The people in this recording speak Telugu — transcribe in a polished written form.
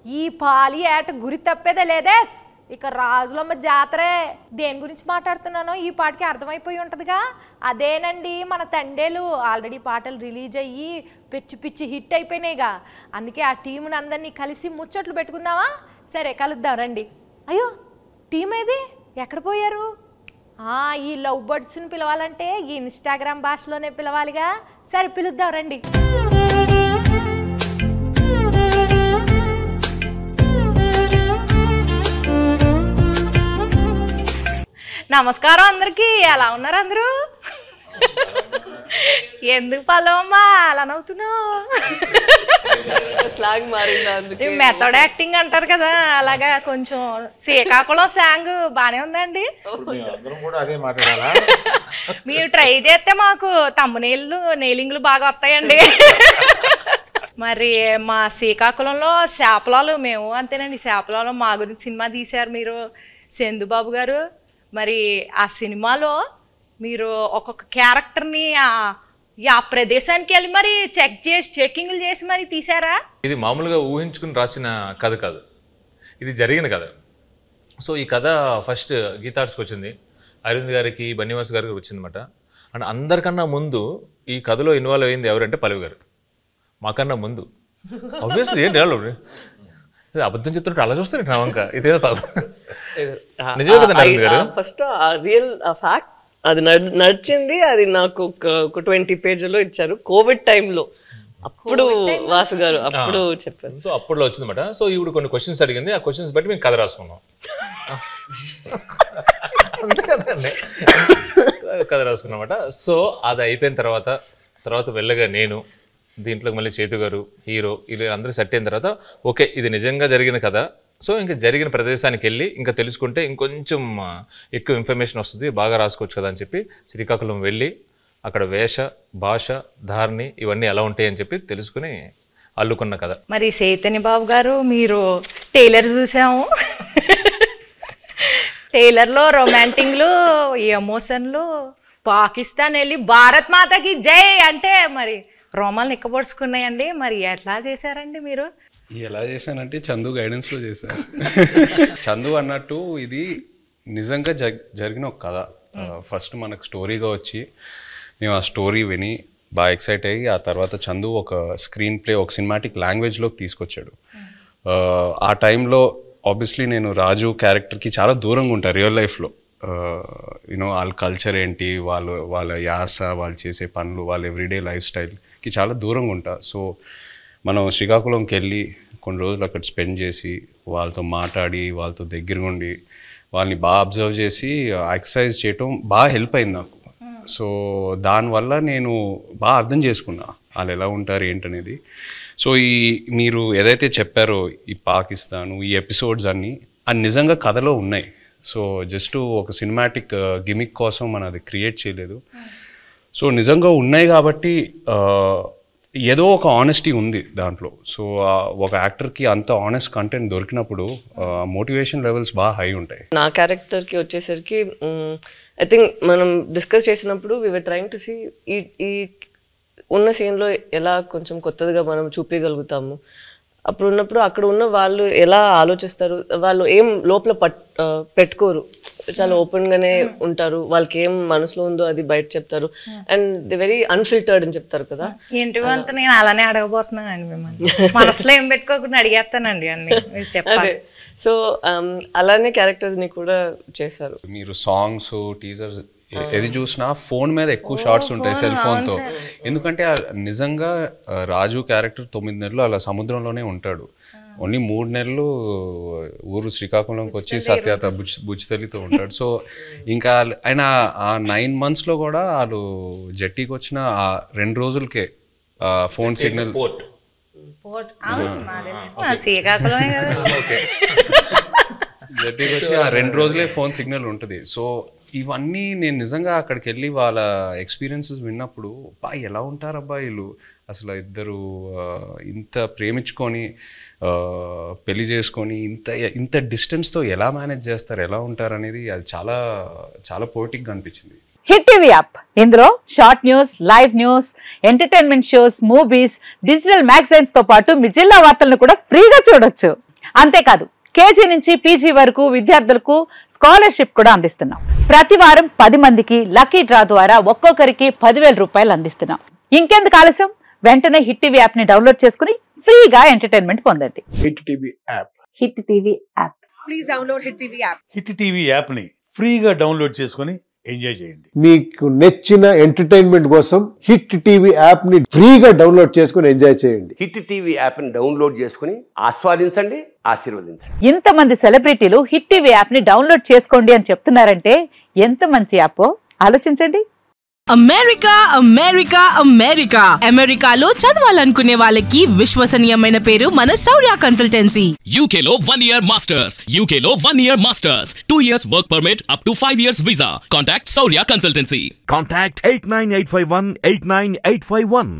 ఈ పాలి ఏట గురి తప్పేదే లేదే. ఇక రాజులమ్మ జాతరే. దేని గురించి మాట్లాడుతున్నానో ఈ పాటకి అర్థమైపోయి ఉంటుందిగా. అదేనండి మన తండేలు. ఆల్రెడీ పాటలు రిలీజ్ అయ్యి పిచ్చి పిచ్చి హిట్ అయిపోయినాయిగా. అందుకే ఆ టీముని అందరినీ కలిసి ముచ్చట్లు పెట్టుకుందామా? సరే కలుద్దాం రండి. అయ్యో టీం ఏది, ఎక్కడ పోయారు? ఈ లవ్ బర్డ్స్ని పిలవాలంటే ఈ ఇన్స్టాగ్రామ్ భాషలోనే పిలవాలిగా. సరే పిలుద్దాం రండి. నమస్కారం అందరికి. ఎలా ఉన్నారు అందరూ? ఎందుకు పల్లవమ్మా అలా నవ్వుతున్నావు? మెథడ్ యాక్టింగ్ అంటారు కదా, అలాగా కొంచెం శ్రీకాకుళం సాంగ్ బానే ఉందండి. మీరు ట్రై చేస్తే మాకు తమ్మునీళ్ళు నెయిలింగ్లు బాగా వస్తాయండి. మరి మా శ్రీకాకుళంలో చేపలాలు మేము అంతేనండి. చేపలాలు మా గురించి సినిమా తీశారు మీరు, చందుబాబు గారు. మరి ఆ సినిమాలో మీరు ఒక్కొక్క క్యారెక్టర్ని ఆ ప్రదేశానికి వెళ్ళి మరి చెకింగ్లు చేసి మరి తీసారా? ఇది మామూలుగా ఊహించుకుని రాసిన కథ కాదు, ఇది జరిగిన కథ. సో ఈ కథ ఫస్ట్ గీతార్ట్స్కి వచ్చింది, అరవింద్ గారికి, బన్నీవాస్ గారికి వచ్చిందన్నమాట. అండ్ అందరికన్నా ముందు ఈ కథలో ఇన్వాల్వ్ అయింది ఎవరంటే పల్లవి గారు. మాకన్నా ముందు ఆబ్వియస్లీ ఏంటి అబద్ధం చెప్తుంటే అలా చూస్తారు నా వంక. ఇదే నిజమే కదండి ఫస్ట్ రియల్ ఫ్యాక్ట్. అది నడిచింది. అది నాకు ఒక 20 పేజీలో ఇచ్చారు కోవిడ్ టైంలో. అప్పుడు వాసు గారు అప్పుడు చెప్పారు. సో అప్పుడులో వచ్చిందన్నమాట. సో ఇప్పుడు కొన్ని క్వశ్చన్స్ అడిగింది, ఆ క్వశ్చన్స్ బట్టి మేము కథ రాసుకున్నాం. అంతే కదండి, కథ రాసుకున్నమాట. సో అది అయిపోయిన తర్వాత వెళ్ళగా నేను దీంట్లోకి మళ్ళీ చేతు గారు హీరో ఇది అందరూ సెట్ అయిన తర్వాత ఓకే ఇది నిజంగా జరిగిన కథ. సో ఇంకా జరిగిన ప్రదేశానికి వెళ్ళి ఇంకా తెలుసుకుంటే ఇంకొంచెం ఎక్కువ ఇన్ఫర్మేషన్ వస్తుంది, బాగా రాసుకోవచ్చు కదా అని చెప్పి శ్రీకాకుళం వెళ్ళి అక్కడ వేష భాష ధారణి ఇవన్నీ ఎలా ఉంటాయి అని చెప్పి తెలుసుకుని అల్లుకున్న కథ. మరి చైతన్య బాబు గారు మీరు టైలర్ చూసాము. టైలర్లో రొమాంటిక్లు, ఎమోషన్లు, పాకిస్తాన్ వెళ్ళి భారత్ మాతకి జై అంటే మరి రోమాలు నిక్కబొడుచుకున్నాయండి. మరి ఎట్లా చేశారండి మీరు? ఎలా చేశానంటే చందు గైడెన్స్లో చేశాను. చందు అన్నట్టు ఇది నిజంగా జరిగిన ఒక కథ. ఫస్ట్ మనకు స్టోరీగా వచ్చి మేము ఆ స్టోరీ విని బాగా ఎక్సైట్ అయ్యి ఆ తర్వాత చందు ఒక స్క్రీన్ ప్లే ఒక సినిమాటిక్ లాంగ్వేజ్లోకి తీసుకొచ్చాడు. ఆ టైంలో ఆబ్వియస్లీ నేను రాజు క్యారెక్టర్కి చాలా దూరంగా ఉంటాను రియల్ లైఫ్లో. యూనో వాళ్ళ కల్చర్ ఏంటి, వాళ్ళ యాస, వాళ్ళు చేసే పనులు, వాళ్ళ ఎవ్రీడే లైఫ్ స్టైల్కి చాలా దూరంగా ఉంటా. సో మనం శ్రీకాకుళంకి వెళ్ళి కొన్ని రోజులు అక్కడ స్పెండ్ చేసి వాళ్ళతో మాట్లాడి వాళ్ళతో దగ్గరగా ఉండి వాళ్ళని బాగా అబ్జర్వ్ చేసి ఎక్సర్సైజ్ చేయటం బాగా హెల్ప్ అయింది నాకు. సో దానివల్ల నేను బాగా అర్థం చేసుకున్నా వాళ్ళు ఎలా ఉంటారు ఏంటనేది. సో మీరు ఏదైతే చెప్పారో ఈ పాకిస్తాను ఈ ఎపిసోడ్స్ అన్నీ అది నిజంగా కథలో ఉన్నాయి. సో జస్ట్ ఒక సినిమాటిక్ గిమిక్ కోసం మనం అది క్రియేట్ చేయలేదు. సో నిజంగా ఉన్నాయి కాబట్టి ఏదో ఒక ఆనెస్టీ ఉంది దాంట్లో. సో ఒక యాక్టర్కి అంత ఆనెస్ట్ కంటెంట్ దొరికినప్పుడు మోటివేషన్ లెవెల్స్ బాగా హై ఉంటాయి. నా క్యారెక్టర్కి వచ్చేసరికి ఐ థింక్ మనం డిస్కస్ చేసినప్పుడు we were trying to see ఈ ఉన్న సీన్లో ఎలా కొంచెం కొత్తగా మనం చూపించగలుగుతాము. అప్పుడు ఉన్నప్పుడు అక్కడ ఉన్న వాళ్ళు ఎలా ఆలోచిస్తారు, వాళ్ళు ఏం లోపల పెట్టుకోరు, చాలా ఓపెన్గానే ఉంటారు. వాళ్ళకి ఏం మనసులో ఉందో అది బయట చెప్తారు. అండ్ ది వెరీ అన్ఫిల్టర్డ్ అని చెప్తారు కదా. ఏంటి అంతా నేను అలానే అడగబోతున్నానండి మిమ్మల్ని. మనసులో ఏం పెట్టుకోకుండా అడిగేస్తానండి అన్ని. అదే సో అలానే క్యారెక్టర్స్ని కూడా చేశారు. మీరు సాంగ్స్ టీజర్స్ ఏది చూసినా ఫోన్ మీద ఎక్కువ షార్ట్స్ ఉంటాయి సెల్ ఫోన్తో. ఎందుకంటే నిజంగా రాజు క్యారెక్టర్ 9 నెలలు అలా సముద్రంలోనే ఉంటాడు. ఓన్లీ 3 నెలలు ఊరు శ్రీకాకుళంకి వచ్చి సత్యత బుజ్జితల్లితో ఉంటాడు. సో ఇంకా ఆయన ఆ 9 monthsలో కూడా వాళ్ళు జట్టీకి వచ్చిన ఆ 2 రోజులకే ఫోన్ సిగ్నల్ జట్టీకి వచ్చి ఆ 2 రోజులే ఫోన్ సిగ్నల్ ఉంటుంది. సో ఇవన్నీ నేను నిజంగా అక్కడికి వెళ్ళి వాళ్ళ ఎక్స్పీరియన్సెస్ విన్నప్పుడు ఎలా ఉంటారు అబ్బాయిలు అసలు ఇద్దరు ఇంత ప్రేమించుకొని పెళ్లి చేసుకొని ఇంత డిస్టెన్స్తో ఎలా మేనేజ్ చేస్తారు, ఎలా ఉంటారు అనేది అది చాలా చాలా పోయిటిక్గా అనిపించింది. హిట్ టీవీ యాప్, ఇందులో short news, live news, entertainment shows, movies, digital magazines తో పాటు మీ జిల్లా వార్తలను కూడా ఫ్రీగా చూడొచ్చు. అంతేకాదు కేజీ నుంచి పీజీ వరకు విద్యార్థులకు స్కాలర్షిప్ కూడా అందిస్తున్నాం. ప్రతి వారం 10 మందికి లక్కీ డ్రా ద్వారా ఒక్కొక్కరికి 10,000 రూపాయలు అందిస్తున్నాం. ఇంకెందుకు ఆలస్యం, వెంటనే హిట్ టీవీ యాప్ ని డౌన్లోడ్ చేసుకుని ఫ్రీగా ఎంటర్టైన్మెంట్ పొందండి. Hit TV app. Hit TV app. Please download hit TV app. Hit TV యాప్ని ఫ్రీగా డౌన్లోడ్ చేసుకొని ఎంజాయ్ చేయండి. మీకు నచ్చిన ఎంటర్టైన్మెంట్ కోసం హిట్ టీవీ యాప్ ని ఫ్రీగా డౌన్లోడ్ చేసుకుని ఎంజాయ్ చేయండి. హిట్ టీవీ యాప్ని డౌన్లోడ్ చేసుకుని ఆస్వాదించండి, ఆశీర్వదించండి. ఇంతమంది సెలబ్రిటీలు హిట్ టీవీ యాప్ ని డౌన్లోడ్ చేసుకోండి అని చెప్తున్నారంటే ఎంత మంచి యాప్ ఆలోచించండి. అమెరికా అమెరికా అమెరికా అమెరికాలో చదవాలనుకునే వాళ్ళకి విశ్వసనీయమైన పేరు మన శౌర్య కన్సల్టెన్సీ. UK లో 1 year masters, UK లో 1 year masters, 2 years work permit up to 5 years visa. Contact Saurya Consultancy. Contact 89851 89851.